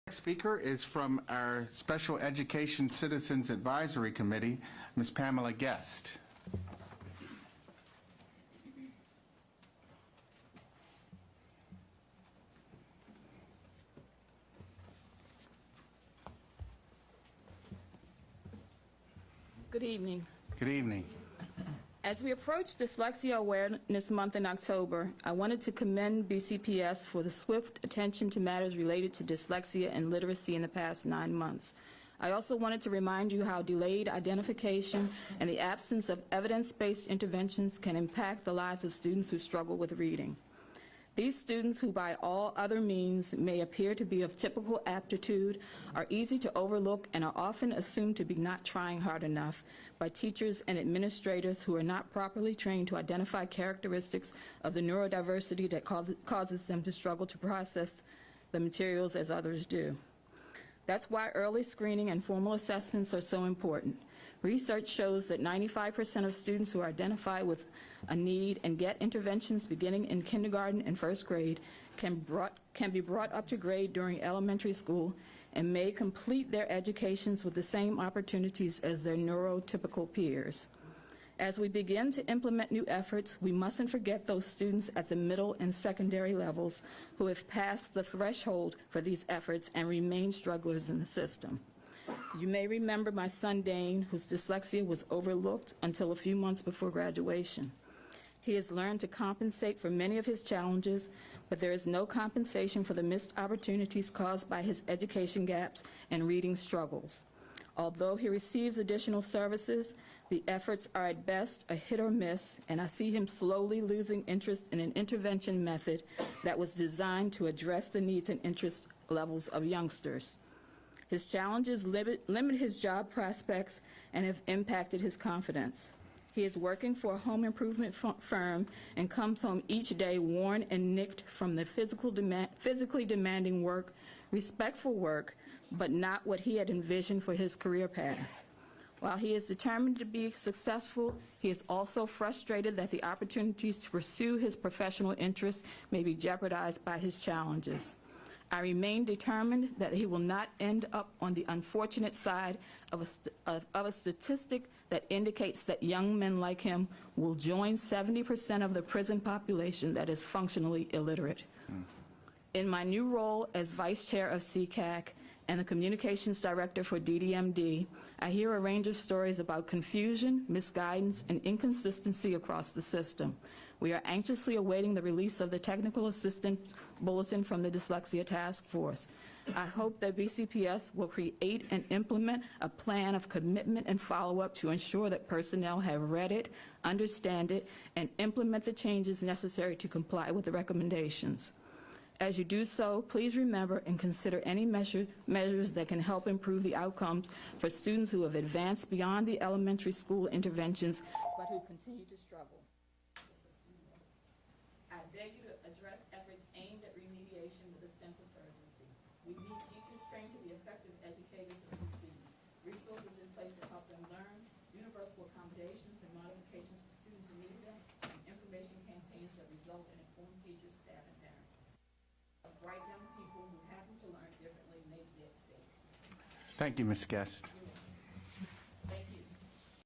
Next speaker is from our Special Education Citizens Advisory Committee, Ms. Pamela Guest. Good evening. Good evening. As we approach Dyslexia Awareness Month in October, I wanted to commend BCPS for the swift attention to matters related to dyslexia and literacy in the past 9 months. I also wanted to remind you how delayed identification and the absence of evidence-based interventions can impact the lives of students who struggle with reading. These students, who by all other means may appear to be of typical aptitude, are easy to overlook and are often assumed to be not trying hard enough by teachers and administrators who are not properly trained to identify characteristics of the neurodiversity that causes them to struggle to process the materials as others do. That's why early screening and formal assessments are so important. Research shows that 95% of students who are identified with a need and get interventions beginning in kindergarten and first grade can be brought up to grade during elementary school and may complete their educations with the same opportunities as their neurotypical peers. As we begin to implement new efforts, we mustn't forget those students at the middle and secondary levels who have passed the threshold for these efforts and remain strugglers in the system. You may remember my son Dane, whose dyslexia was overlooked until a few months before graduation. He has learned to compensate for many of his challenges, but there is no compensation for the missed opportunities caused by his education gaps and reading struggles. Although he receives additional services, the efforts are at best a hit or miss, and I see him slowly losing interest in an intervention method that was designed to address the needs and interest levels of youngsters. His challenges limit his job prospects and have impacted his confidence. He is working for a home improvement firm and comes home each day worn and nicked from the physically demanding work, respectful work, but not what he had envisioned for his career path. While he is determined to be successful, he is also frustrated that the opportunities to pursue his professional interests may be jeopardized by his challenges. I remain determined that he will not end up on the unfortunate side of a statistic that indicates that young men like him will join 70% of the prison population that is functionally illiterate. In my new role as Vice Chair of CCAC and the Communications Director for DDMD, I hear a range of stories about confusion, misguidance, and inconsistency across the system. We are anxiously awaiting the release of the Technical Assistant Bulletin from the Dyslexia Task Force. I hope that BCPS will create and implement a plan of commitment and follow-up to ensure that personnel have read it, understand it, and implement the changes necessary to comply with the recommendations. As you do so, please remember and consider any measures that can help improve the outcomes for students who have advanced beyond the elementary school interventions but who continue to struggle. I beg you to address efforts aimed at remediation with a sense of urgency. We need teachers trained to be effective educators of these students, resources in place to help them learn, universal accommodations and modifications for students who need them, and information campaigns that result in informed teachers, staff, and parents. Bright young people who happen to learn differently may be at stake. Thank you, Ms. Guest.